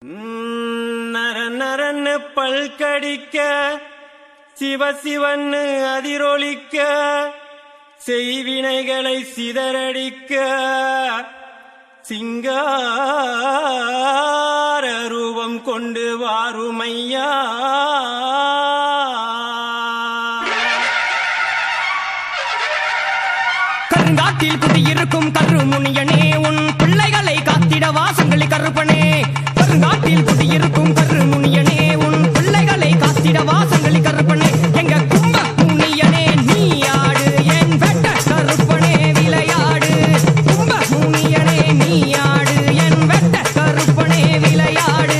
நர நரன்னு பல்கடிக்க சிவ சிவன்னு அதிரொலிக்க செய்வினைகளை சிதறடிக்க சிங்கார ரூபம் கொண்டு வாருமையா. கருங்காட்டில் குடியிருக்கும் கருமுனியனே உன் பிள்ளைகளை காத்திட வாசங்களி கருப்பனே. கருங்காட்டில் குடியிருக்கும் கருமுனியனே உன் பிள்ளைகளை காத்திட வாசங்களி கருப்பனே. எங்க கும்ப முனியனே நீ ஆடு என் வெட்ட கருப்பனே விளையாடு. கும்ப முனியனே நீ ஆடு என் வெட்ட கருப்பனே விளையாடு.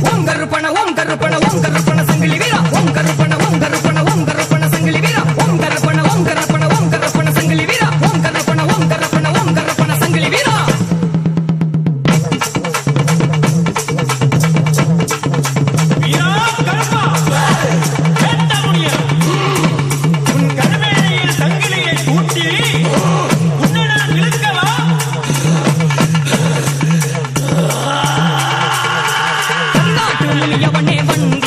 ஓம் கருப்பன ஓம் கருப்பன ஓம் கருப்பன சங்கிலி வீரா. ஓம் கருப்பன ஓம் கருப்பன ஓம் கருப்பன சங்கிலி வீரா. ஓம் கருப்பன ஓம் கருப்பன ஓம் கருப்பன சங்கிலி வீரா. ஓம் கருப்பன ஓம் கருப்பன ஓம் கருப்பன சங்கிலி வீரா. கருங்காட்டு முனியவனே வந்த